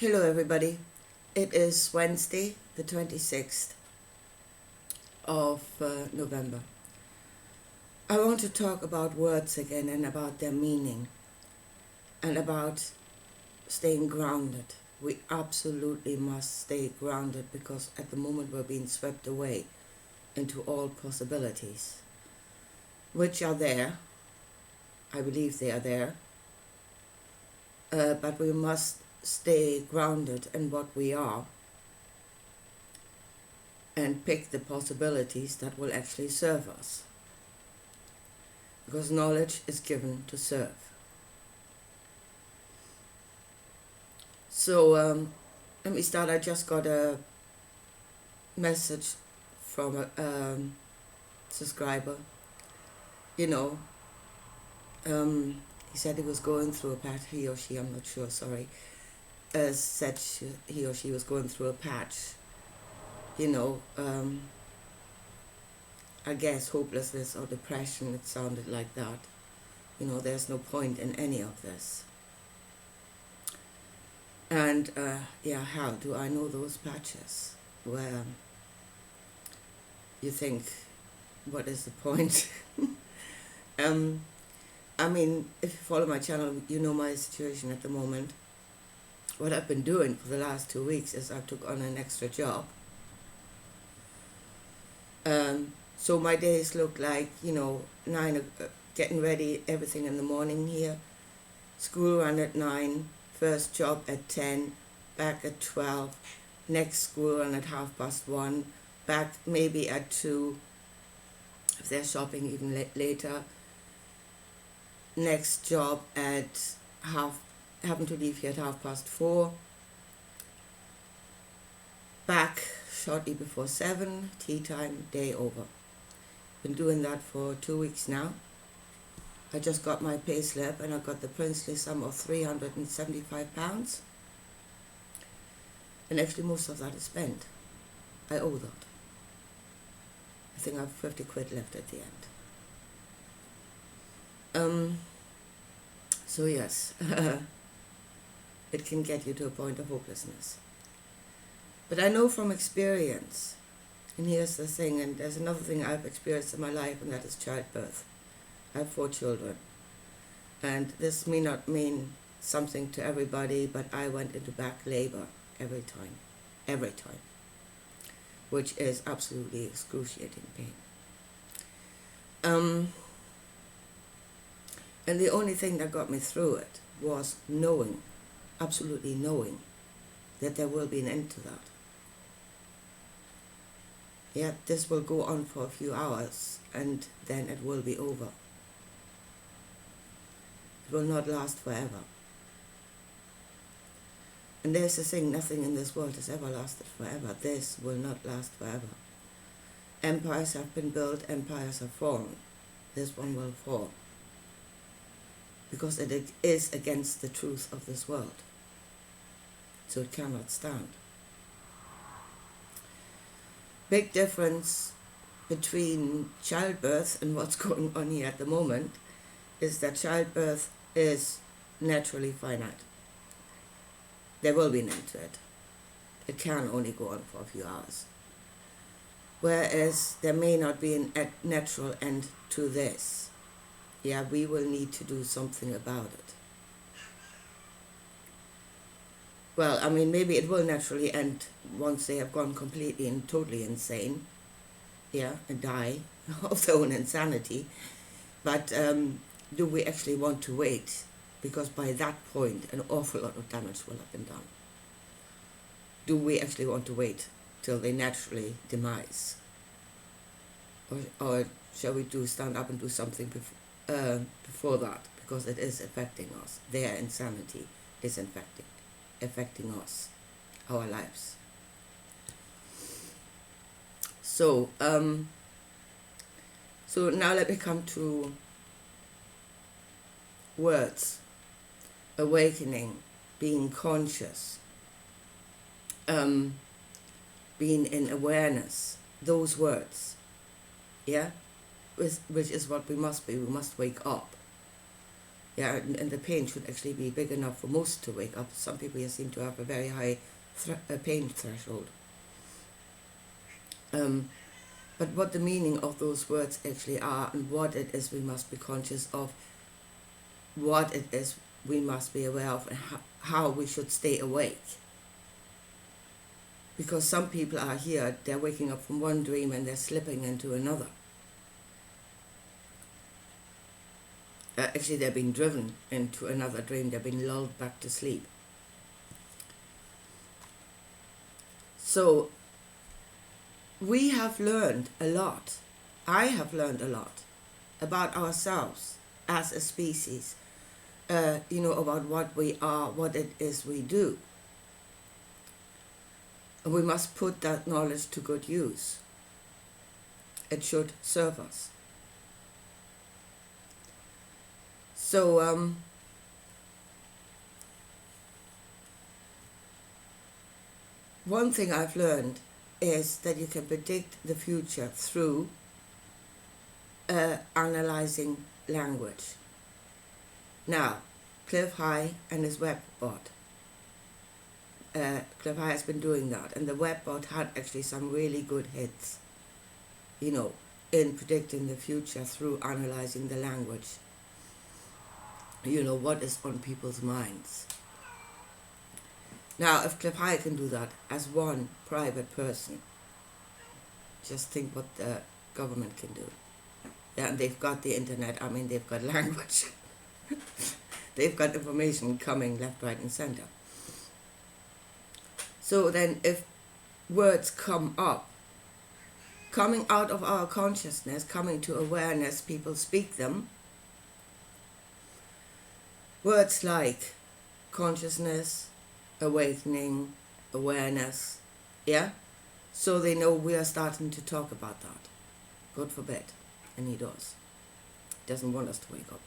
Hello, everybody. It is Wednesday, the 26th of November. I want to talk about words again and about their meaning and about staying grounded. We absolutely must stay grounded because at the moment we're being swept away into all possibilities, which are there. I believe they are there. But we must stay grounded in what we are and pick the possibilities that will actually serve us. Because knowledge is given to serve. So let me start. I just got a message from a subscriber. He said he was going through a patch, he or she, I'm not sure, sorry, said he or she was going through a patch, I guess hopelessness or depression, it sounded like that. There's no point in any of this. And how do I know those patches where you think, what is the point? If you follow my channel, you know my situation at the moment. What I've been doing for the last 2 weeks is I took on an extra job. So my days look like, 9, getting ready, everything in the morning here. School run at 9, first job at 10, back at 12, next school run at 1:30, back maybe at 2, if they're shopping even later. Next job at having to leave here at 4:30. Back shortly before 7, tea time, day over. Been doing that for 2 weeks now. I just got my pay slip and I got the princely sum of £375. And actually most of that is spent. I owe that. I think I have 50 quid left at the end. So yes, it can get you to a point of hopelessness. But I know from experience, and here's the thing, and there's another thing I've experienced in my life, and that is childbirth. I have 4 children. And this may not mean something to everybody, but I went into back labor every time, which is absolutely excruciating pain. And the only thing that got me through it was absolutely knowing that there will be an end to that. Yeah, this will go on for a few hours and then it will be over. It will not last forever. And there's the thing, nothing in this world has ever lasted forever. This will not last forever. Empires have been built, empires have fallen. This one will fall. Because it is against the truth of this world. So it cannot stand. Big difference between childbirth and what's going on here at the moment is that childbirth is naturally finite. There will be an end to it. It can only go on for a few hours. Whereas there may not be a natural end to this. Yeah, we will need to do something about it. Well, maybe it will naturally end once they have gone completely and totally insane, and die of their own insanity. But do we actually want to wait? Because by that point, an awful lot of damage will have been done. Do we actually want to wait till they naturally demise? Or shall we stand up and do something before that? Because it is affecting us. Their insanity is affecting us, our lives. So now let me come to words. Awakening, being conscious, being in awareness, those words, which is what we must be. We must wake up. Yeah, and the pain should actually be big enough for most to wake up. Some people here seem to have a very high pain threshold. But what the meaning of those words actually are and what it is we must be conscious of, what it is we must be aware of, and how we should stay awake. Because some people are here, they're waking up from one dream and they're slipping into another. Actually, they're being driven into another dream, they're being lulled back to sleep. So, we have learned a lot. I have learned a lot about ourselves as a species, about what we are, what it is we do. And we must put that knowledge to good use. It should serve us. So, one thing I've learned is that you can predict the future through analyzing language. Now, Cliff High and his webbot. Cliff High has been doing that, and the webbot had actually some really good hits, in predicting the future through analyzing the language. What is on people's minds. Now, if Cliff High can do that as one private person, just think what the government can do. Yeah, and they've got the internet, they've got language. They've got information coming left, right, and center. So then if words come up, coming out of our consciousness, coming to awareness, people speak them, words like consciousness, awakening, awareness, yeah? So they know we are starting to talk about that. God forbid. And he does. Doesn't want us to wake up.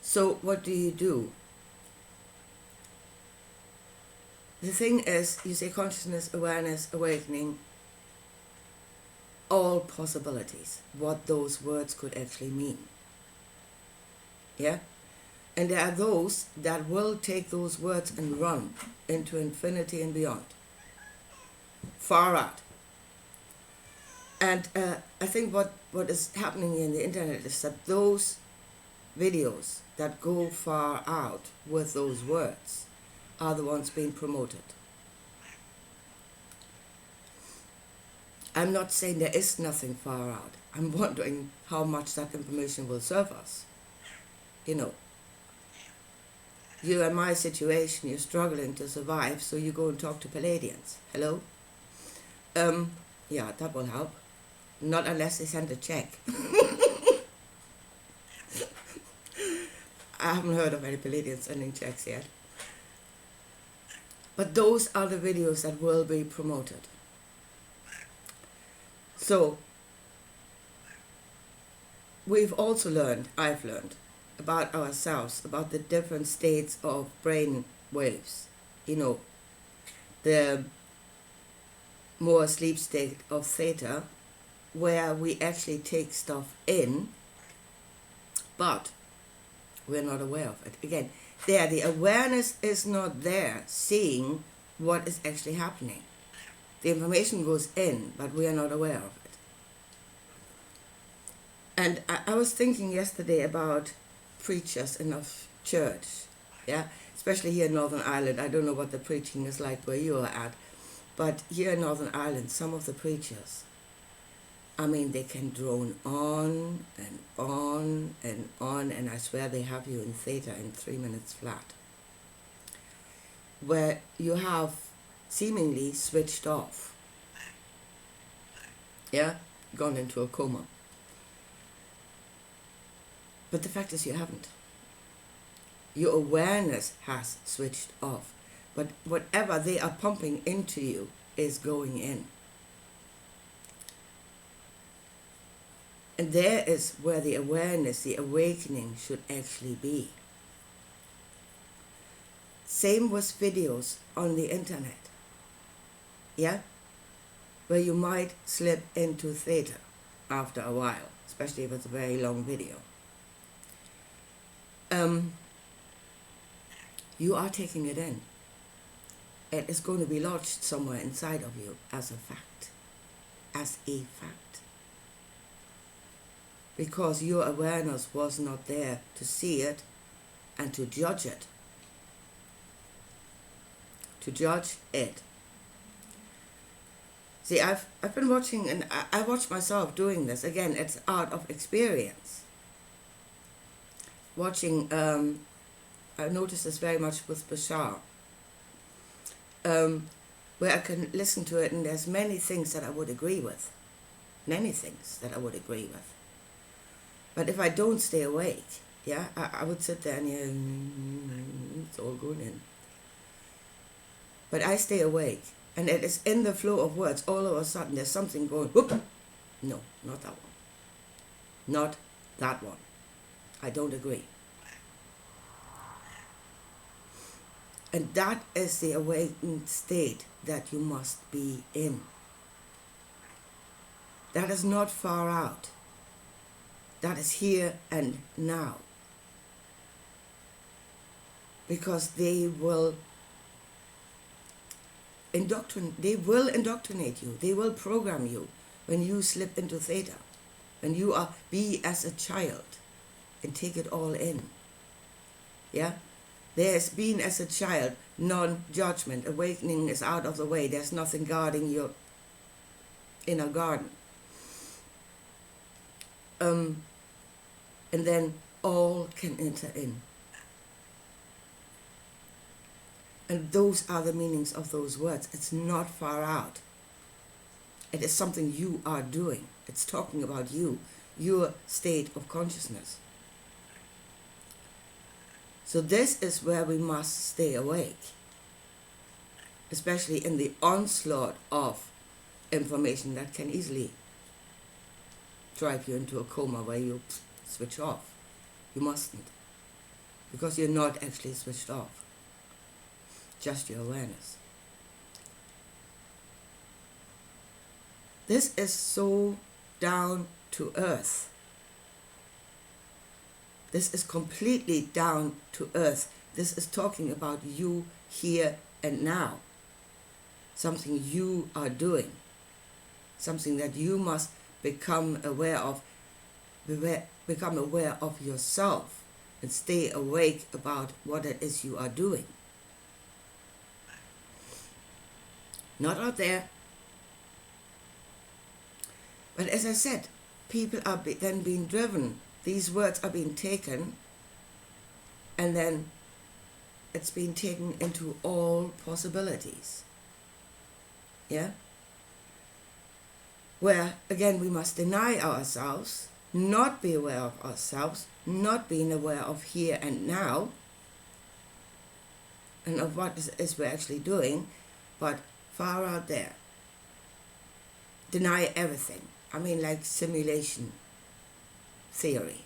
So what do? The thing is, you say consciousness, awareness, awakening, all possibilities, what those words could actually mean. Yeah? And there are those that will take those words and run into infinity and beyond. Far out. And I think what is happening in the internet is that those videos that go far out with those words are the ones being promoted. I'm not saying there is nothing far out. I'm wondering how much that information will serve us. You and my situation, you're struggling to survive, so you go and talk to Palladians. Hello? Yeah, that will help. Not unless they send a check. I haven't heard of any Palladians sending checks yet. But those are the videos that will be promoted. So, I've learned, about ourselves, about the different states of brain waves. The more sleep state of theta, where we actually take stuff in, but we're not aware of it. Again, the awareness is not there, seeing what is actually happening. The information goes in, but we are not aware of it. And I was thinking yesterday about preachers in our church, yeah, especially here in Northern Ireland. I don't know what the preaching is like where you are at, but here in Northern Ireland, some of the preachers, they can drone on and on and on, and I swear they have you in theta in 3 minutes flat, where you have seemingly switched off, yeah, gone into a coma. But the fact is you haven't. Your awareness has switched off, but whatever they are pumping into you is going in. And there is where the awareness, the awakening should actually be. Same with videos on the internet, yeah? Where you might slip into theta, after a while, especially if it's a very long video. You are taking it in. It is going to be lodged somewhere inside of you as a fact. As a fact. Because your awareness was not there to see it and to judge it. To judge it. See, I've been watching, and I watch myself doing this. Again, it's art of experience. Watching, I noticed this very much with Bashar, where I can listen to it, and there's many things that I would agree with. Many things that I would agree with. But if I don't stay awake, yeah, I would sit there and it's all going in. But I stay awake, and it is in the flow of words. All of a sudden, there's something going, whoop! No, not that one. Not that one. I don't agree. And that is the awakened state that you must be in. That is not far out. That is here and now. Because they will indoctrinate you. They will program you when you slip into theta. When you be as a child and take it all in. Yeah? There's been as a child non-judgment. Awakening is out of the way. There's nothing guarding your inner garden. And then all can enter in. And those are the meanings of those words. It's not far out. It is something you are doing. It's talking about you, your state of consciousness. So this is where we must stay awake, especially in the onslaught of information that can easily drive you into a coma where you switch off. You mustn't, because you're not actually switched off, just your awareness. This is so down to earth. This is completely down to earth. This is talking about you here and now. Something you are doing. Something that you must become aware of. Become aware of yourself and stay awake about what it is you are doing. Not out there. But as I said, people are then being driven. These words are being taken, and then it's being taken into all possibilities. Yeah? Where, again, we must deny ourselves, not be aware of ourselves, not being aware of here and now, and of what is we're actually doing, but far out there. Deny everything. I mean, like simulation theory.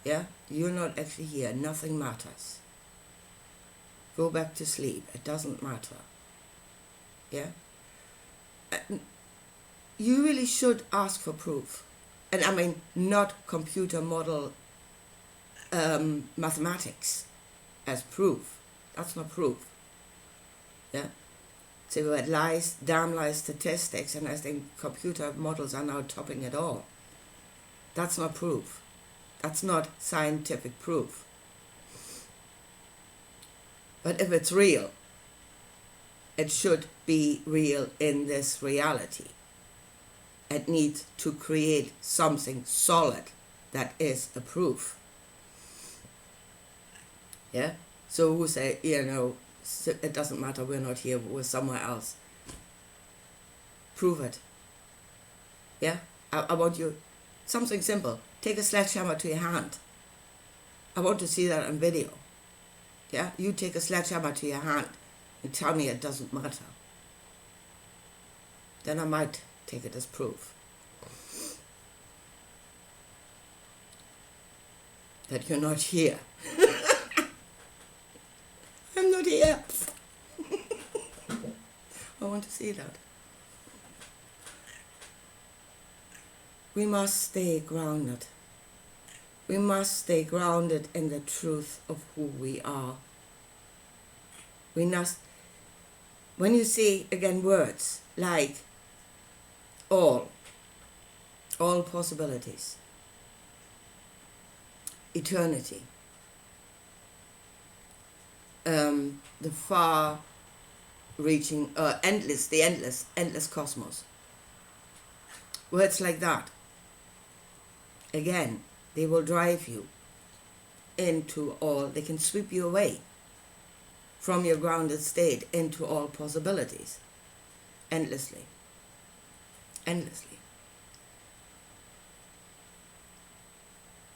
Yeah? You're not actually here. Nothing matters. Go back to sleep. It doesn't matter. Yeah? You really should ask for proof. And I mean, not computer model mathematics as proof. That's not proof. Yeah? So we had lies, damn lies statistics, and I think computer models are now topping it all. That's not proof. That's not scientific proof. But if it's real, it should be real in this reality. It needs to create something solid that is a proof. Yeah? So who say, it doesn't matter, we're not here, we're somewhere else. Prove it. Yeah? I want you, something simple. Take a sledgehammer to your hand. I want to see that on video. Yeah? You take a sledgehammer to your hand and tell me it doesn't matter. Then I might take it as proof that you're not here. I'm not here. I want to see that. we must stay grounded. We must stay grounded in the truth of who we are. We must, when you see again words like all possibilities, eternity, the far-reaching, endless cosmos, words like that, again, they will drive you into all, they can sweep you away from your grounded state into all possibilities, endlessly.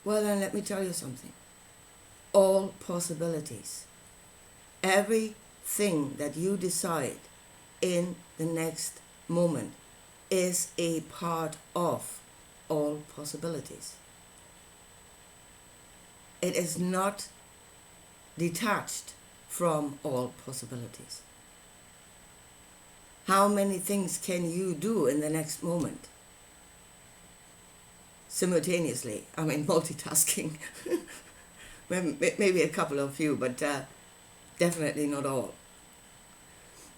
Well, then let me tell you something. All possibilities, everything that you decide in the next moment is a part of all possibilities. It is not detached from all possibilities. How many things can you do in the next moment? Simultaneously, I mean multitasking. Maybe a couple of few, but definitely not all.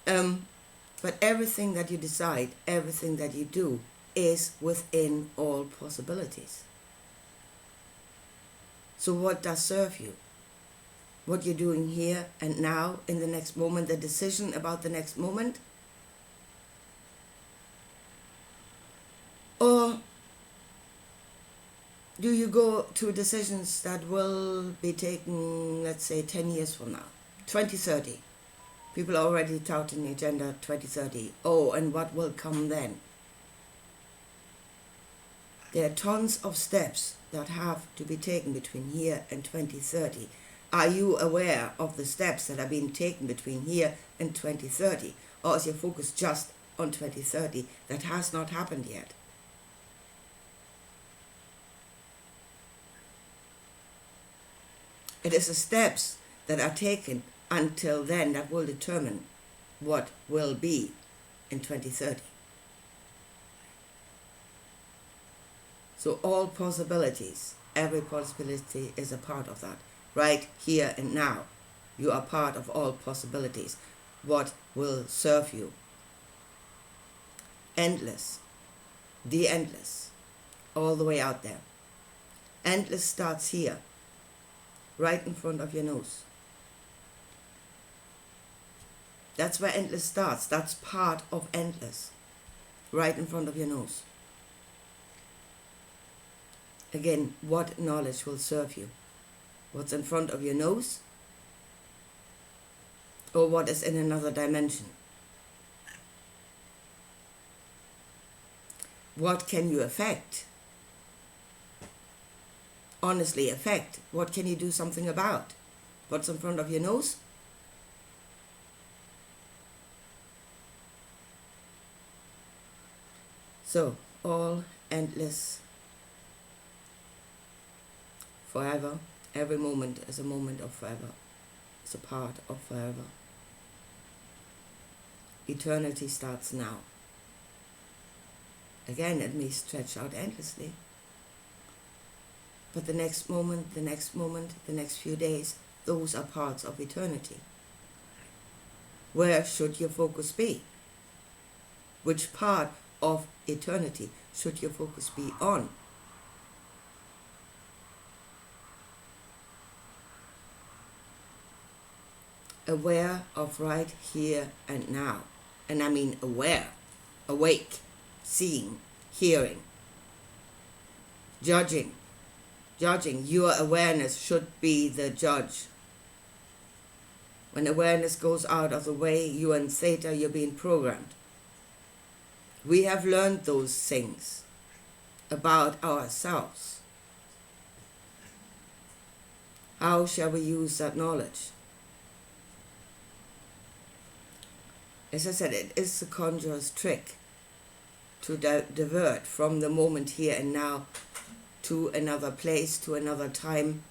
But everything that you decide, everything that you do is within all possibilities. So what does serve you? What you're doing here and now in the next moment, the decision about the next moment? Or do you go to decisions that will be taken, let's say, 10 years from now, 2030? People are already touting the agenda 2030. Oh, and what will come then? There are tons of steps that have to be taken between here and 2030. Are you aware of the steps that are being taken between here and 2030? Or is your focus just on 2030? That has not happened yet. It is the steps that are taken until then that will determine what will be in 2030. So all possibilities, every possibility is a part of that. Right here and now, you are part of all possibilities. What will serve you? Endless, the endless, all the way out there. Endless starts here, right in front of your nose. That's where endless starts. That's part of endless, right in front of your nose. Again, what knowledge will serve you? What's in front of your nose? Or what is in another dimension? What can you affect? Honestly affect. What can you do something about? What's in front of your nose? So, all endless, forever. Every moment is a moment of forever. It's a part of forever. Eternity starts now. Again, it may stretch out endlessly. But the next moment, the next few days, those are parts of eternity. Where should your focus be? Which part of eternity should your focus be on? Aware of right here and now. And I mean aware, awake, seeing, hearing, judging. Your awareness should be the judge. When awareness goes out of the way, you and theta, you're being programmed. We have learned those things about ourselves. How shall we use that knowledge? As I said, it is the conjurer's trick to divert from the moment here and now to another place, to another time.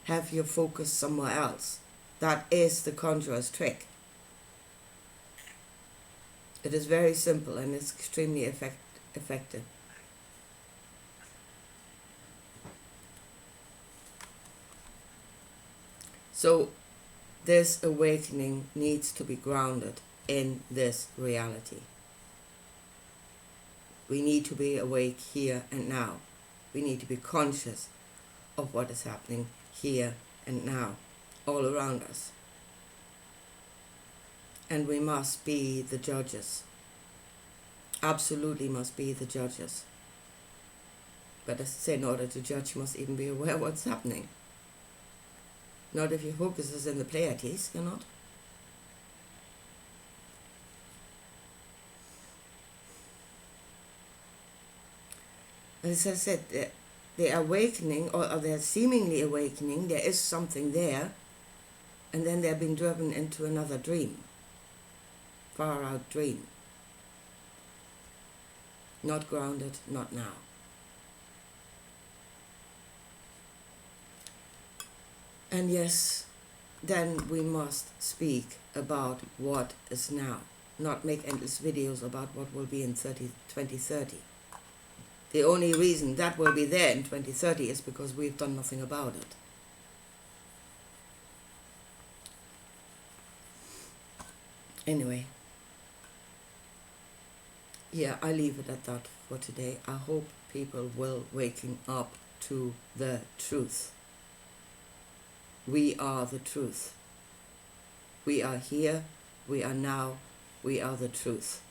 Have your focus somewhere else. That is the conjurer's trick. It is very simple and it's extremely effective. So this awakening needs to be grounded in this reality. We need to be awake here and now. We need to be conscious of what is happening here and now, all around us. And we must be the judges. Absolutely must be the judges. But as I say, in order to judge, you must even be aware of what's happening. Not if your focus is in the Pleiades, you're not. As I said, the awakening, or the seemingly awakening, there is something there, and then they're being driven into another dream, far out dream. Not grounded, not now. And yes, then we must speak about what is now, not make endless videos about what will be in 2030. The only reason that will be there in 2030 is because we've done nothing about it. Anyway, yeah, I leave it at that for today. I hope people will waking up to the truth. We are the truth. We are here, we are now, we are the truth.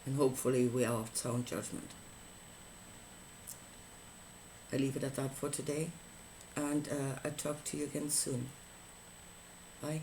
And hopefully we are of sound judgment. I leave it at that for today, and I'll talk to you again soon. Bye.